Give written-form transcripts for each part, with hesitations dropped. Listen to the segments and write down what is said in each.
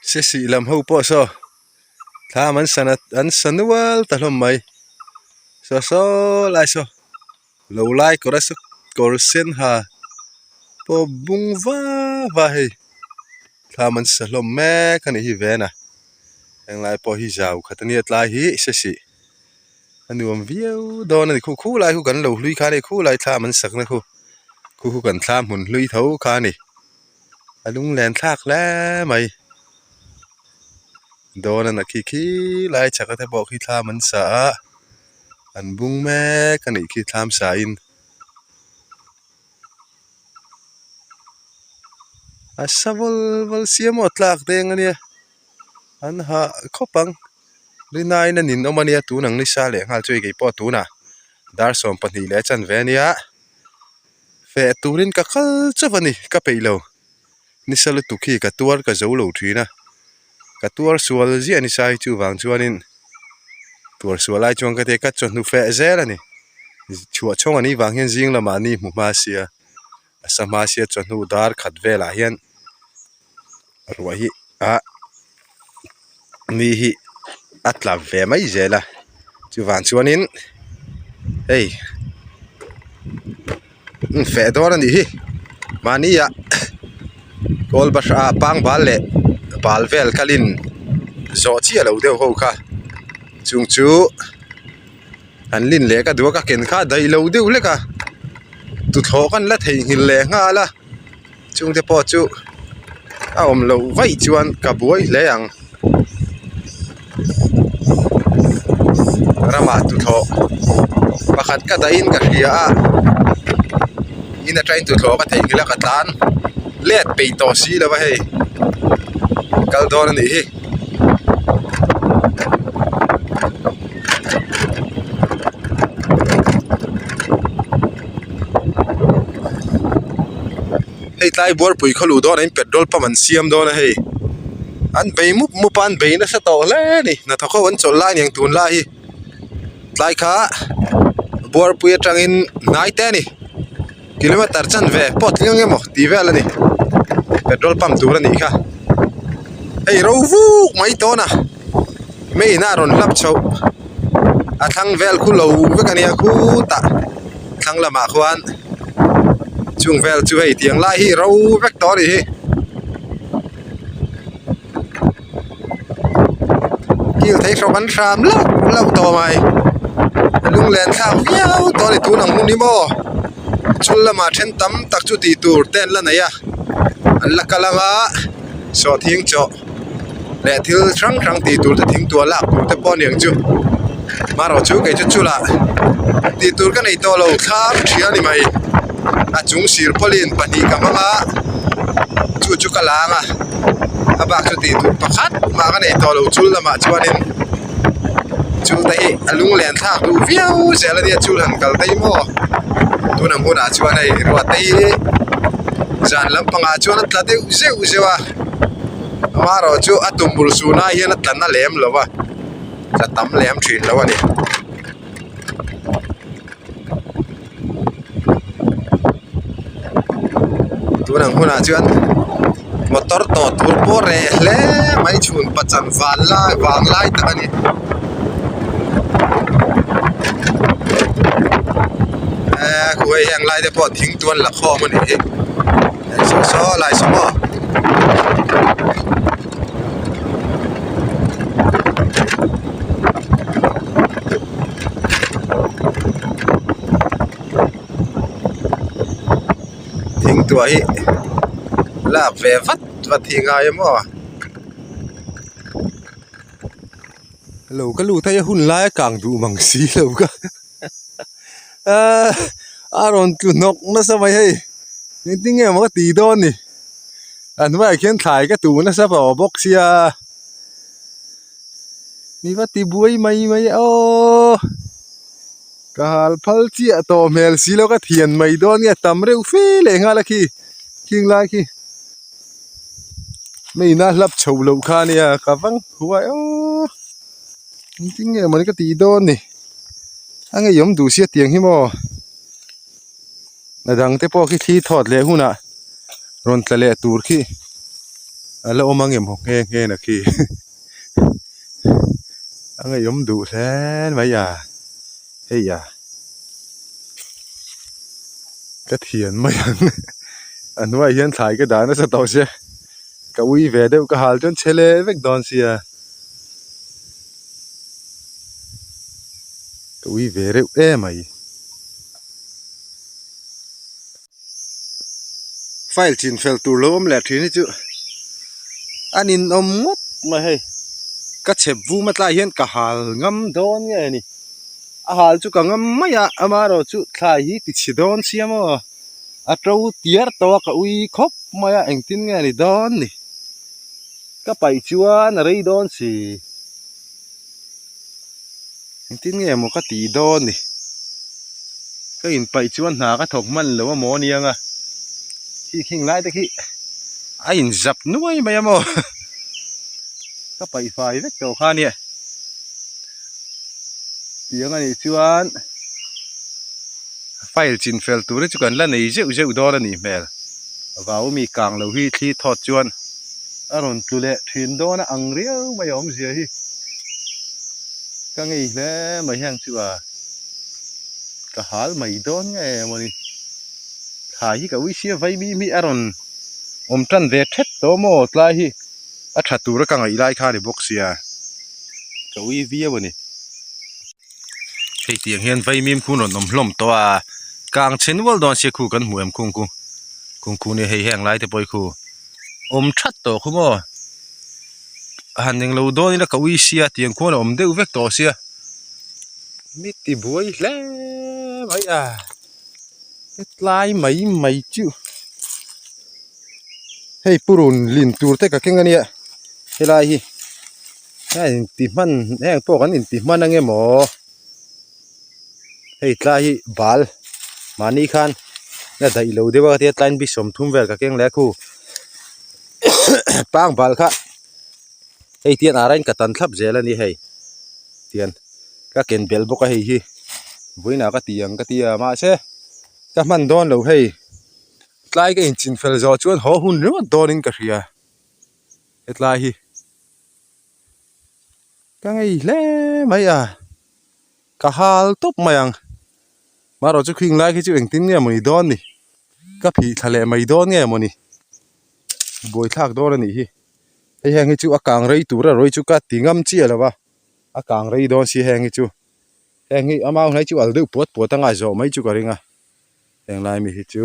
เสียสีลำหูปอซอถ้ามันสนุวตะลมไม่ซอไลซอโลไลก็ได้สักก็เส้นหาปอบุงว่าเฮถ้ามันสลมแม่กันนี่เวนะยังไลปอฮิจาวขัดนี้ตายฮิเสียสีอันนี้ผมวิวโดนนี่คู่ไลคู่กันโลลุยขานี่คู่ไลถ้ามันสักนะคู่กันท่าหุ่นลุยเท้าขานี่อันลุงแลนทากแล้วไหมโดนนักขี้ไล่ชักแต่บอกขี้ทามันสะอันบุ้งแม่กันอีกขี้ทามสาอินสาวลเสียหมดหลักเด้งอันเนี้ยอันหาข้อปังลีนายนั่นนินเอามาเนี่ยตูนังลิซาเล่หาช่วยกี่ปอตูน่ะดาร์สอมปนีเล่จันเวเนียเฟตูรินกักเจ้าวันนี้กับไปแล้วนิสลุตุขี้กับตัวกับเจ้าโลทีนะกับตัวสวลจีอันนี้ใช่จูวังจวนนินตัวสวลไล่จวงกระเทกัดจนนุเฟเซแล้วนี่ชัวช่องอันนี้วังเห็นจิงละมานี่มุมาเสียสมาเสียจนนุดาร์ขัดเวลาเห็นรวยมีฮิอัตลาเวไม่เจละจูวังจวนนินเฮ้ยเฟดอรันดิฮิมานี่อะกอลบัชปังบาลเล่บาลเวลคาลินโจชีเราเดียวเขาค่ะจุงจูอันลินเล็กก็ดูก็เก่งค่ะได้เราเดียวเล็กอ่ะตุดหอกันละทิ้งหินเล็กอ่ะละจุงเดปอจูเอาเราไว้จวนกับบัวเลี้ยงรามาตุดหอประคัดก็ได้อินกับเฮียอินจะใจตุดหอก็ทิ้งหินละกันตานเล็ดไปต่อซีแล้ววะเฮ้ยกัลดอนนี่ไอ้ตายบัวปุ๋ยเขาลูดอนไอ้เป็ดดอลปะมันเสียมดอนนะเฮ้ยอันไปมุปันไปนะสตอเลยนี่นะถ้าเขาวันจอลไล่ยังตูนไล่ตายขาบัวปุ๋ยจังอินนายเต้นี่กิโลเมตรจันเวปอดเลี้ยงเงี้ยมั้งตีเวลนี่เป็ดดอลปั๊มตูนนี่ค่ะไอ้เราฟูไม่โตนะไม่น่ารอนรับเช้าทั้งเวลคู่เราเวกันเนี่ยคู่ตะทั้งละมาขวานจุงเวลช่วยเตียงไล่ให้เราเวกต่อดิกิลเทคมันชามเล่าต่อไหมลุงแลนข้าวเย้าตอนนี้ตัวหนังมุนิโมชุนละมาเช่นตั้มตักจุดตีตูเต้นละไหนอะอันละกะละงะสอทิ้งเจาะและที่ครั้งตีตูจะทิ้งตัวลักแต่ป้อนอย่างจูมาเราจูไก่จุละตีตูกันในตัวเราข้ามเชียนี่ไหมอาจุงสีพลินปนีกับมังจูกะลางอาบักจุดตีตูประคัดมากันในตัวเราจูละมาจวนินจูไตลุงแลนทากดูวิวเสียละเดียจูหันกัลไตโมตัวน้ำหัวจวนในรัวไตจานลำปังจวนตัดเดียวเสียวมาเราจูอัตุมบุลสูน่าเห็นตันน่ะเลี้ยมหรอวะจะตั้มเลี้ยมฉีดแล้ววะนี่ตัวนังหัวจวนมอเตอร์ต่อทูร์โบเร่เล่ไม่ชุนปัจจันวางไล่ตะนี่คุยยังไล่ได้พอทิ้งตัวละข้อมันเองซ้อไล่สมอทิ้งตัวให้ลาบเววัดทิ้งไงมั้งเราก็รู้ถ้าจะหุ่นไล่กลางดูมังสีเราก็อารอนตุนกน่าสบายให้ยังติ้งเงี้ยมันก็ตีโดนนี่อันว่าเขียนถ่ายก็ตูน่าสบายบอกเสียนี่ว่าตีบุยไม่โอ้กาลพัลเจียโตเมลสีแล้วก็เทียนไม่โดนเนี่ยตำเร็วฟีเลยงาละขี้คิงไล่ขี้ไม่น่ารับเฉาเหล่าข้าเนี่ยกับฟังหัวโอ้จริงๆเนี่ยมันก็ตีโดนนี่อันนี้ยมดูเสียเตียงที่มอนาดังแต่พอขี้ทอดเลยหุ่นอ่ะรอนทะเลตูร์ขี้ แล้วอมังเอ็มหกเงนะคีอังไงยมดูแท้ไหมอย่าเฮียก็เถียนมาอย่างอันว่าเฮียนถ่ายก็ได้นะสตอเสียก็วิเวเดก็หาจนเชลเวกดอนเสียก็วิเวเรไหมไฟล์จินเฟลตูลมแหละทีนี้จุอันนี้อมงดมาให้ก็เฉบวูมาตายเฮียนก็หางำโดนไงนี่อาหารจุกงำไม่อะอามาเราจุทายติดโดนเสียมั้งอัตราเทียร์ตัวก็อุยคบไม่อะเอ็งตินไงนี่โดนนี่ก็ไปชัวร์อะไรโดนสิเอ็งตินไงมันก็ตีโดนนี่ก็อินไปชัวร์หนาก็ถกมันหรือว่าหมอเนียงอะที่ขิงไล่ตะกี้ไอ้อินจับนุ่ยไม่อะมั้งก็ไปไฟเล็กตัวข้าเนี่ยเตียงอันนี้ชวนไฟจินเฟลตัวนี้จุกันแล้วในเจ้าอุดรนี่แม่ว่ามีกลางเราที่ที่ทอดชวนอารมณ์ตัวเละทินโดนะอังเรียวไม่ยอมเสียที่ก็ไงแล้วไม่แห้งชัวก็หาไม่โดนไงมันนี่ถ่ายกับวิเชียไฟมีอารมณ์จันเดชโตโมตลายที่อัฐตัวกังไอไล่ข้าในบ็อกเซียก็วิเวียวันนี้ให้เตียงเฮียนไฟมีมคู่นนมล้มตัวกลางเชนวอลดอนเสียคู่กันหมวยมคุงนี่ให้แห้งไล่แต่ปล่อยคู่ชัดตัวคู่มั้งหันยังเราโดนนี่ละก็วิเชียเตียงคู่น่ะเดือดเวกตัวเสียมิติบวยแล้วไม่ลายไม่จู่ให้ปูรุนลินตูร์เตกะเก่งกันเนี่ยเฮลายให้ติมันแห้งพวกกันติมันนั่งเงี้ยหมอให้ลายบาลมานี่คันน่าจะอีโลเดี๋ยวว่าที่ไลน์บิสมทุ่มเวลกะเก่งแล้วคู่ปังบาลค่ะให้เตียนอะไรกันตันทับเจริญนี่ให้เตียนก็เก่งเบลบุกให้ฮีบุยน่าก็เตียงมาเช่ก็มันโดนเราให้ไล่ก็อินจินเฟลจอชวนหัวหุ่นรู้ว่าโดนอินกระเรียเอ็ดไล่ฮีก็ไงเล่ไม่ก็ฮัลตุบมายังมาเราจะคิงไล่ที่จะเอ็งติ้งเนี่ยมันโดนนี่ก็ผีทะเลไม่โดนเนี่ยมันนี่บวยทักโดนนี่ฮีไอ้แหงให้จูอากางไรตัวละรอยจูกัดติงำเจี๊ยแล้ววะอากางไรโดนสิแหงให้จูแหงให้อามาให้จูอัลดูปวดตั้งไงจ่อไม่จูกระริงแหงไล่มีให้จู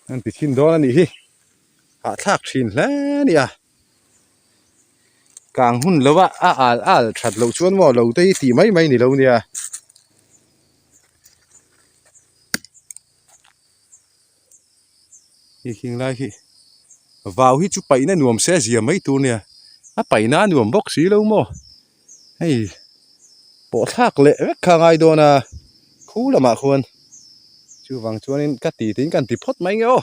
นั่นติดทิ้งโดนนี่ฮีหาทักทิ้งแล้วนี่กลางหุ่นแล้วว่าชัดเราชวนว่าเราได้ตีไม่นี่เราเนี่ยฮีคิงไล่ฮีว่าวฮีจุไปนั่นหนุ่มเสียเสียไม่ตัวเนี่ยไปน่าหนุ่มบอกสีเราโม่ให้ปวดทักเละข้างไอ้โดนคู่ละมาควรจูวังชวนนี่ก็ตีทิ้งกันตีพดไม่เงา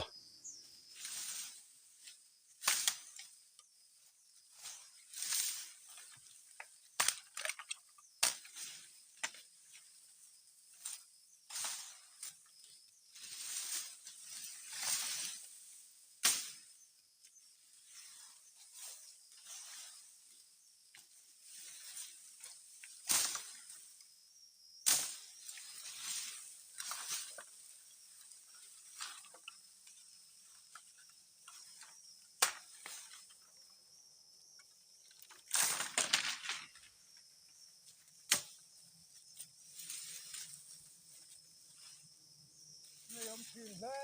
ไม่ยอมทิ้งแล้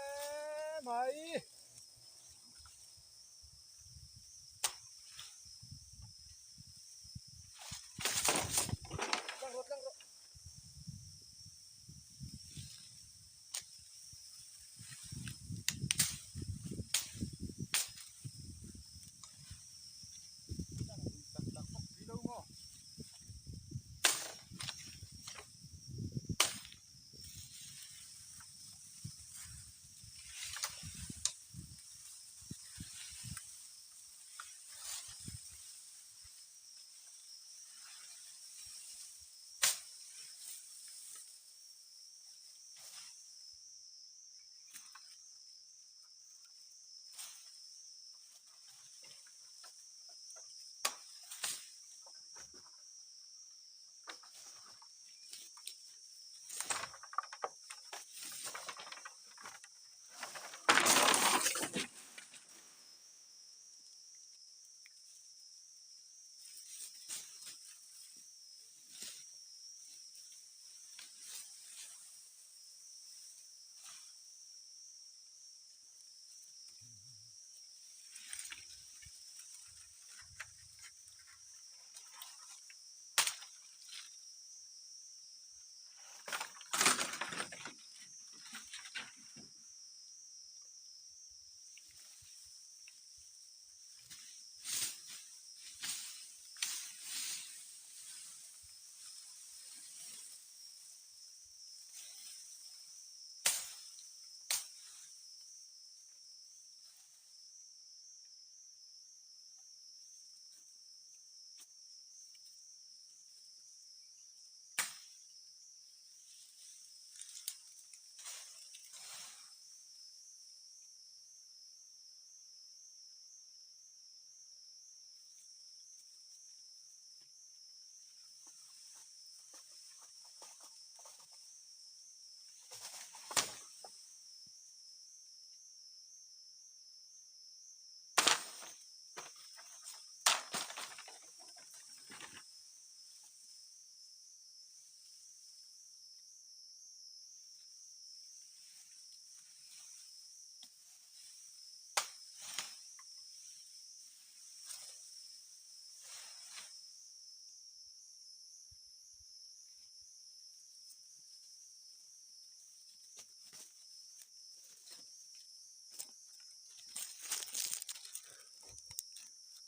วไหม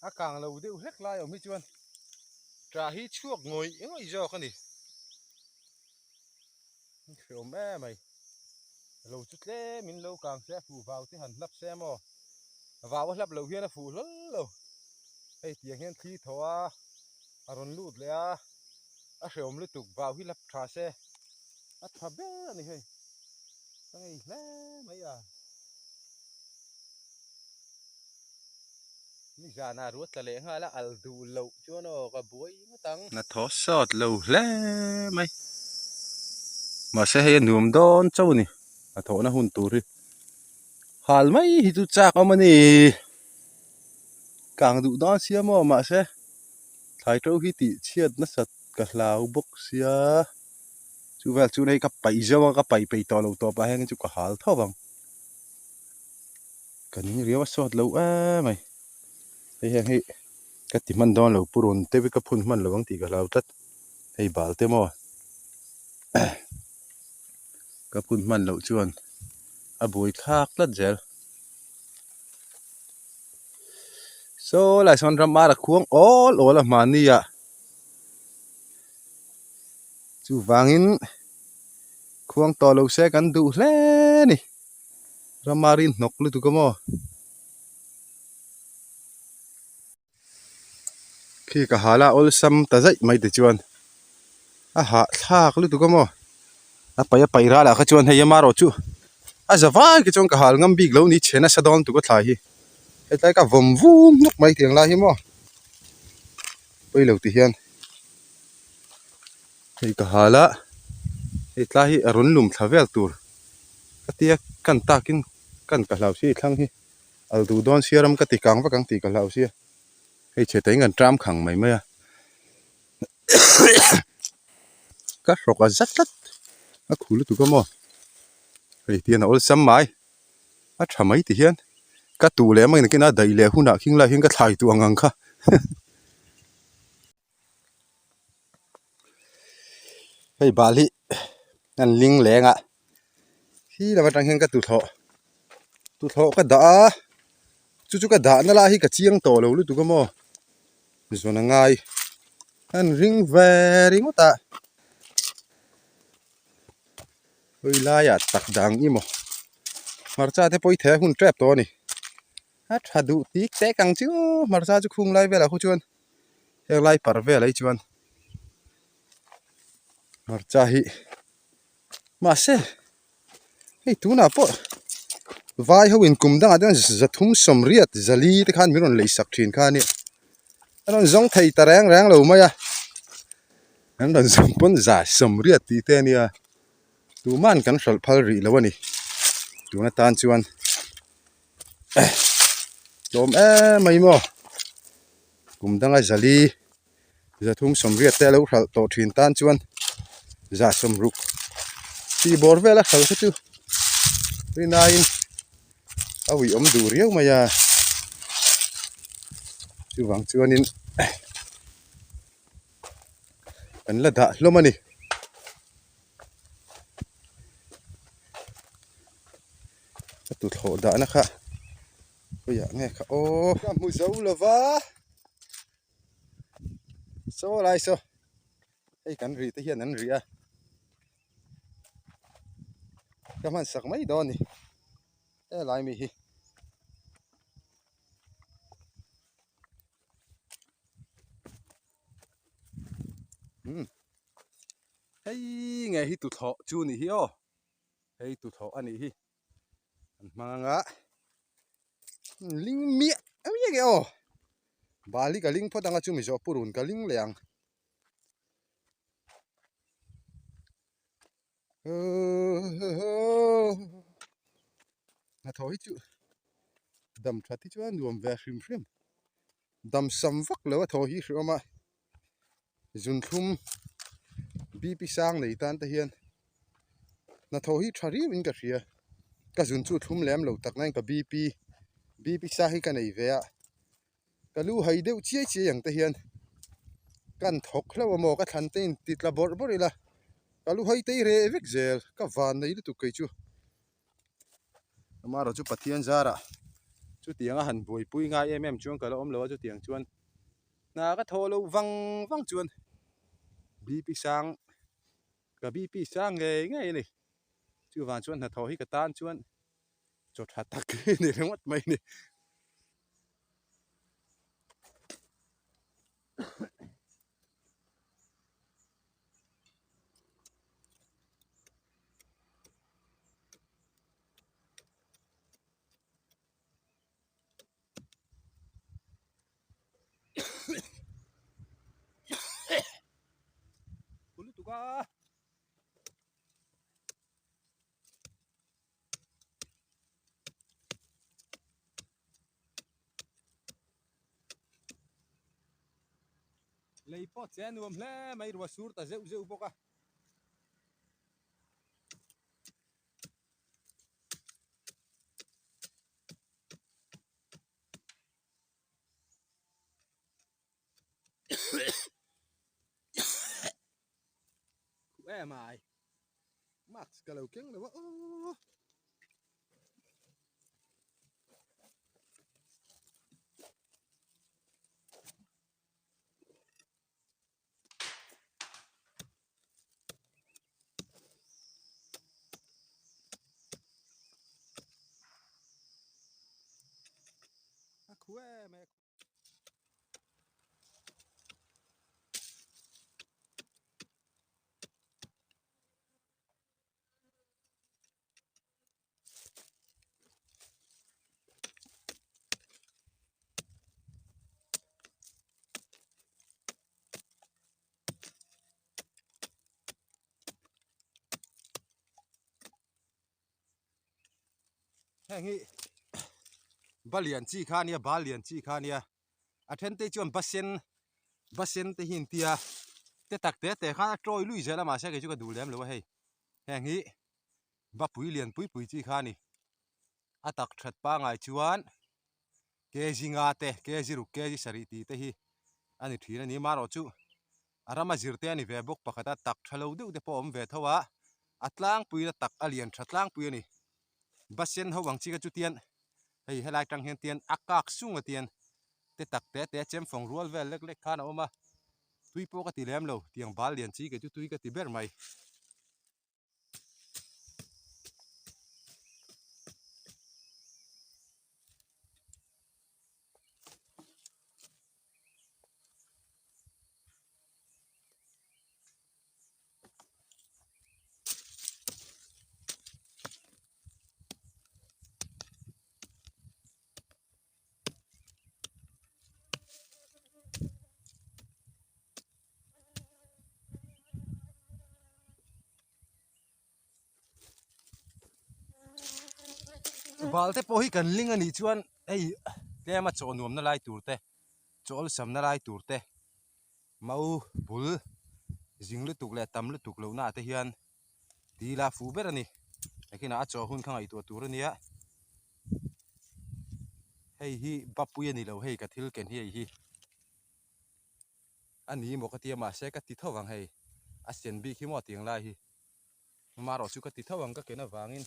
akang lo deu hlek lai mi chuan tra hi chuak ngoi engoi jo ka ni khom mai lo chút le min lo kang se fu vào ti han lap se mo vào lap lo hian a fu lo ei tiang hian thi thoa aron lut le a khom lu tuk vào hi lap tha se a tha be ni hei tangai le mai ni jana ruat la le nga la al du lo chuan o ka buai ma tang na tho sot lo le mai ma se he nuam don chau ni a tho na hun tur hi hal mai hi tu chak amani kang du don sia mo ma se thai tro hi ti chiat na sat ka hlau bok sia chu vel chu nei ka pai jawa ka pai pai to lo to pa heng chu ka hal tho bang kan ni riawa sot lo mai hei heng hi ka ti man don lo purun te vi ka phun man lo bang ti ka hlau tat hei bal te mo ka phun man lo chuan a bui thak lat zel so lai son ram mara khuang all a mania chu wangin khuang to lo se kan du hle ni ramarin nok lu tu ka mo khi ka hala ol sam ta zai mai te chuan a ha thak lu tu ka mo a pai ra la kha chuan hei maro chu a zawai ki chong ka hal ngam bik lo ni chena sadon tu ka thlai hi hetlai ka vom vum nok mai tiang la hi mo poi lo ti hian hei ka hala hetlai hi aron lum thlavel tur katia kan takin kan ka hlau si thlang hi al du don siaram ka ti kang wa kang ti ka hlau si hei che tai ngan tram khang mai mai ka roka zat lat a khulu tu ka mo hei tian ol sam mai a thamai ti hian ka tu le mai na dai le huna khing la hing ka thlai tu angang kha hei bali nan ling lenga hi la watang heng ka tu tho ka da chu ka da na la hi ka chiang to lo lu tu ka mo zona ngai an ring very ngota oi la ya tak dang i mo marcha te poi the hun trap to ni a thadu tik te kang chu marcha chu khung lai vela khu chuan heng lai par ve lai chuan marcha hi ma se hei tu na po vai ho in kum dang adang zathum somriat zali te khan miron lei sak thin kha ni aron zong thei tarang rang lo maya an ron zong pon za somriat ti te nia tu man kan hral phal ri lo ani tu na tan chuan lom mai mo kum dang a zali zathum somriat te lo hral to thin tan chuan za somruk ti bor vela khal kha chu rinain awi om du riau maya chu wang chuanin an la da hlomani tu tho da na kha ya nge kha o mu zo lova so lai so ei kan ri te hian an ri a kaman sak mai don ni e lai mi hi hei nge hi tu tho chu ni hi o hei tu tho ani hi an manga ling mi ami ge o bali ka ling photanga chu mi zo purun ka ling leang na thoi chu dam thati chuan nuam ve hrim hrim dam sam vak lo a tho hi hroma zun thum bp sang nei tan ta hian na tho hi thari in ka hria ka zun chu thum lem lo tak nai ka bp sa hi ka nei ve a ka lu hai deuh chi yang ta hian kan thok hlo mo ka than te in titla bor ila ka lu hai te re vek zel ka van nei tu kai chu amaro chu pathian zara chu tianga han boi pui nga chuang ka la om lo chu tiang chuan na ka tho lo wang chuan bp sang ka bp sang nge ni chu wan chuan na tho hi ka tan chuan chot ha tak ni ringot mai ni Ulu tuka lei pot chen nuam hle mai ruwa sur ta zeu boka mai max ka lo keng le wa khue me hangi balian chi khania balian chi khania athen te chuan basen te hin tia te tak te kha troi lui zela ma se ke chu ka du lem lo hei hangi ba pui lian pui chi khani atak that pa ngai chuan ke jinga te ke jiru ke ji sari ti te hi ani thina ni ma ro chu arama zirte ani ve bok pakhata tak thalo deuh te pom ve thowa atlang pui na tak alian thatlang pui ani basen ho wang chi ka chu tian hei helai tang hen tian akak sunga tian te tak te chem phong rual vel lek lek khana oma tui po ka ti lem lo tiang bal lian chi ke chu tui ka ti ber mai balte po hi kan ling ani chuan ei tlema chaw nuam na lai turte chawl sam na lai turte mau bul jinglu tukle tamlu tuklo na te hian tila fu ber ani lekina a chaw hun khang ai tu tur ania hei hi bapui ani lo hei ka thil ken hi ani mo ka tia ma se ka ti thawang hei a sen bi khi mo tiang lai hi ma ro chu ka ti thawang ka kena wangin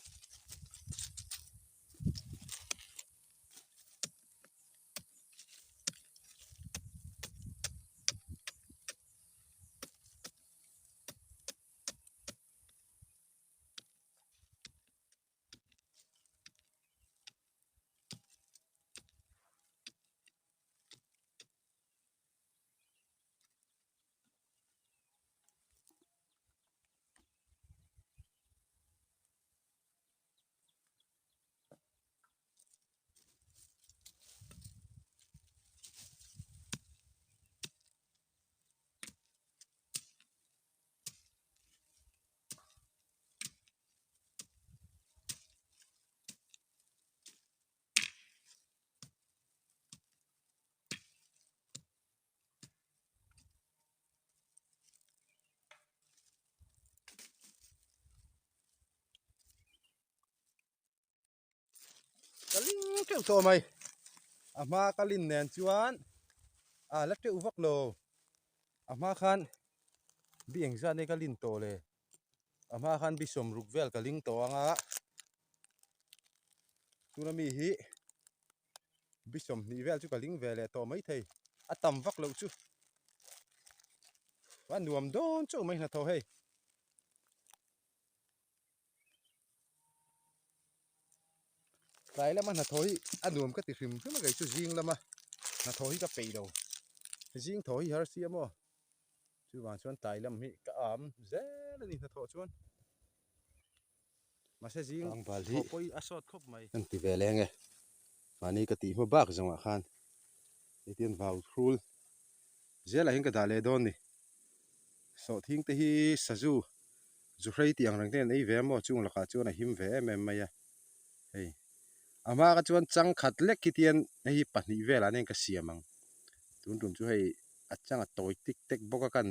kaling keu to mai ama kalin nen chuan la te uvak lo ama khan bieng za ne kalin to le ama khan bi som ruk vel kaling to anga tunami hi บิสมนี่แวลจุกะลิงแวลต่อไม่ไทยอะตําวักโลจุว่าหนวมโดนจุไม่นะทอให้ไกลแล้วมันนะทอยอะหนวมก็ติริมคือมันไกจุจิงแล้วมานะทอยก็ไปdoจิงทอยหาเสียมอจุว่าชวนตายแล้วมีกะอามเซลนี่นะทอชวนมาเสจิงพอปอยอสอดครบไหมนั่นติแวลไงมานี่ก็ติมาบักจังหวะคันนี่ตินวาวครูลเจละเห็นก็ดาเลดอนนี่สอทิ้งแต่ฮีสะจูจุใครที่ยังรังเต้นไอ้เวมอจุงละกาจวนหิมเวแม่มายะเฮ้ยอามาก็จวนจังขัดเล็กกิเตียนไอ้ปันนี่เวลาเนี่ยก็เสียมังตุนจุให้อาจังอ่ะต่อยติ๊กเต็กบอกกัน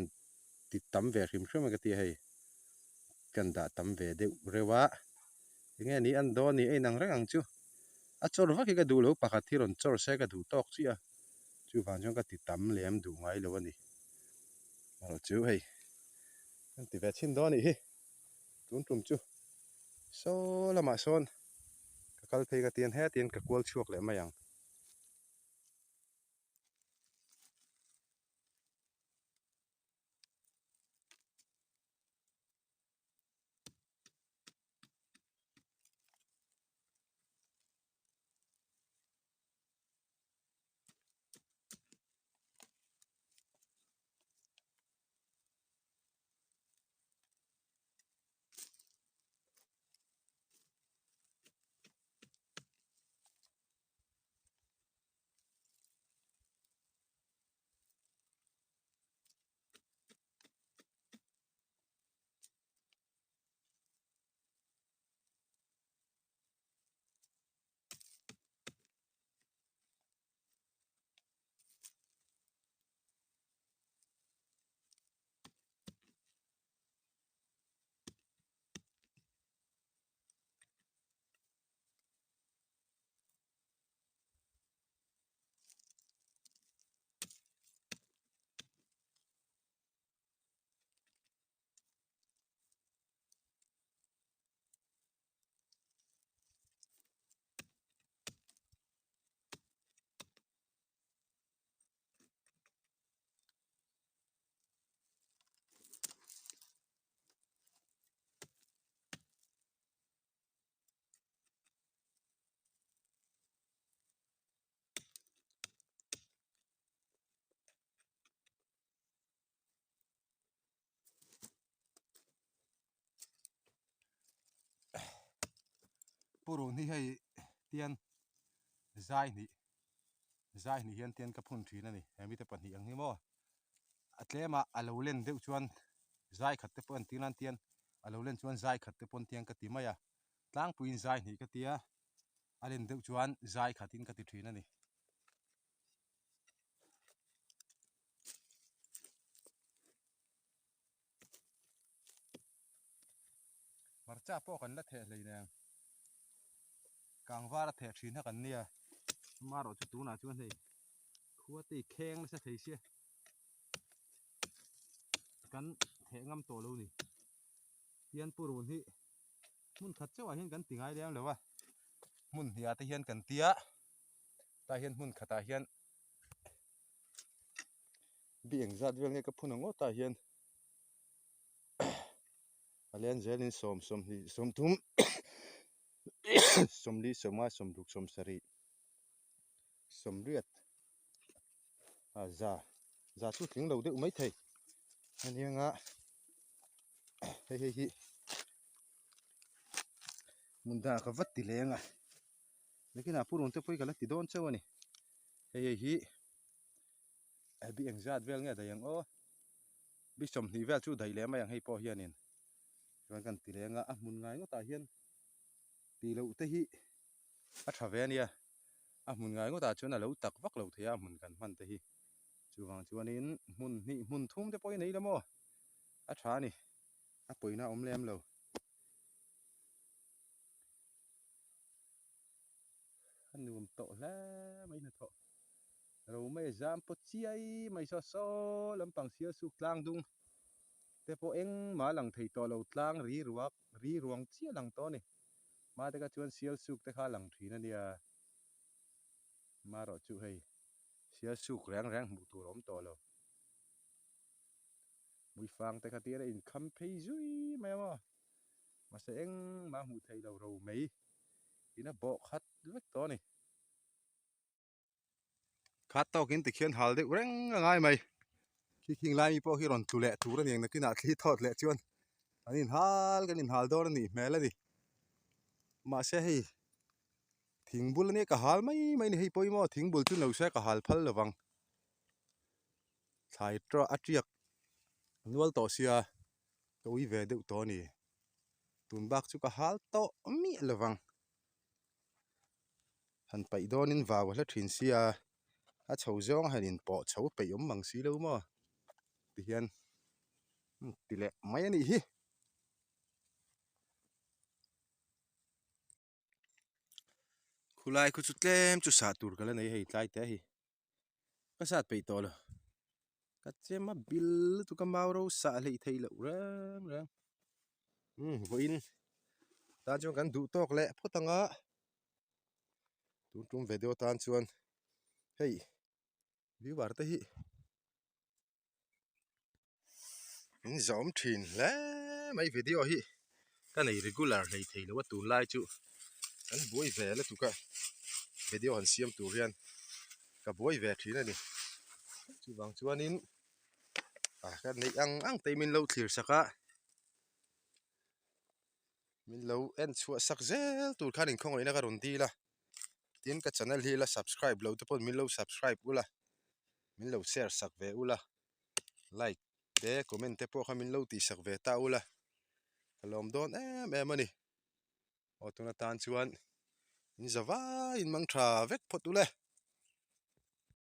ติดตั้มเวริมช่วยมันก็ตีให้กันดาตั้มเวเดเรวะยังไงนี่อันโดนนี่ไอ้นางรังจูอาจอร์ว่าก็ดูแล้วปากที่รอนจอร์ใช้ก็ดูตอกเสียจูฟังจงก็ติดตั้มเลี้ยมดูไงแล้ววันนี้เราจูให้นั่นติดเวชินโดนนี่เฮ้ตุนจูโซละมาโซนก็เพย์ก็เตียนแห่เตียนก็กวลช่วงเลยมายังปูรุนี่ให้เตียนใจนี่เฮียนเตียนกับพุ่นทีนั่นนี่มีแต่ปัญหาอย่างนี้มั้งอัตเลมาอาลูเลนเดือดชวนใจขัดเตปนตีนันเตียนอาลูเลนชวนใจขัดเตปนเตียงกติมายาตั้งปุยนใจนี่กติยาอาเลนเดือดชวนใจขัดตินกติทีนั่นนี่มาจ้าพ่อกันละเทเลยเนี่ยกลางว่าละเททีนักกันเนี่ยมาเราจะตูน่าชวนเลยขัวตีแข้งแล้วจะเทียเสียกันแทงงำตัวเรานี่เฮียนปูรุนที่มุนขัดเจ้าเฮียนกันติงไอเดียมเลยวะมุนเฮียตะเฮียนกันเตี้ยตาเฮียนมุนขัดตาเฮียนเบี่ยงจัดเรื่องนี้กับพุ่นงอตาเฮียนเลียนเจลินสมลีสมทุ่มสมลีสมมาสมดุกสมสรีสมเลือดจ่าชุดถึงเราได้ไม่ไทยอันนี้งะเฮ้ยมุนดาเขาวัดติเลงอ่ะแล้วก็น่าพูดถึงไปกันแล้วติดโดนเจ้านี่เฮ้ยบีเอ็งจัดเวลเนี่ยแต่ยังบิสมนี่เวลชูได้แล้วมายังให้พ่อเฮียนเนี่ยชวนกันติเลงอ่ะมุนไงก็ตาเฮียนตีเราเตหิอัฐเวเนี่ยมุนไงก็ตาชวนเราตักวักเราเทียมุนกันมันเตหิชวนนี้มุนทุ่มจะไปไหนแล้วมั้งอัฐานี่ไปน่าอมแรมเราอันนู้นโตแล้วไม่น่าโตเราไม่จำปดเสียไม่ซอโซลำปังเสียสุกลางดุงแต่พอเอ็งมาหลังไทยตัวเรากลางรีรวงเสียหลังตัวนี่มาแต่ก็ชวนเสียสุกแต่ข้าหลังทีนั่นเดีย มาเราจุให้เสียสุกแรงๆหมู่ตัวล้มต่อแล้วมุยฟังแต่คติได้อินคัมเพย์จุยแม่ว่ามาเสงมาหูไทยเราไม่อินะบอกคัดเล็กตัวนี่คัดต่อกินติเขียนหาลเด็กแรงง่ายไหมคิงไล่มีพวกที่รอนตุเละตูระนี่นักกินอาที่ทอดเละชวนอันนี้หาลกันอินหาลดอร์นี่แม่ละดิมาเสให้ทิ้งบุลนี่ก็หาลไม่นี่ให้ปอยมั่วทิ้งบุลจุนเราเสก็หาลพัลระวังสายตรอัดเรียกนวลต่อเสียตัวอีเวเดอตัวนี้ตุนบักจุก็หาลโตมีระวังหันไปโดนินวาวแล้วทิ้งเสียอาชาวจงหันินปอชาวไปยมมังสีแล้วมั่วที่เห็นติเละไม่นี่ฮิคุไลคุจุดเล่มจุดสาตูร์กันแล้วในให้ใจแต่ฮิก็สาดไปต่อเลยก็เจมาบิลตุกมาเราสาเลยไทยแล้วแรงวินตาจงกันดูตอกเละพอตั้งอ่ะตุ้มวิดีโอตานชวนเฮ้ยวิวาร์ตฮิจอมทินแล้วไม่วิดีโอฮิกันใน regular เลยไทยแล้วว่าตูนไล่จูอันบวยเวลตุกะวิดีโอหันเสียมตูเรียนกับบวยเวทีนั่นนี่จูบางชวนนินกันในอังเตมินเราถือสักะมินเราเอ็นชัวสักเซลตูขันอินคงเลยนะการุนดีละทีนกับ channel ฮีละ subscribe เราทุกคนมินเรา subscribe อุละมินเรา share สักเวอุละ like เด็กคอมเมนต์เตปโอมินเราตีสักเวตาอุละลอมโดนแม่มันนี่ออตุนาตานชวนอินจะว่าอินมังทราเวกพอตุเลย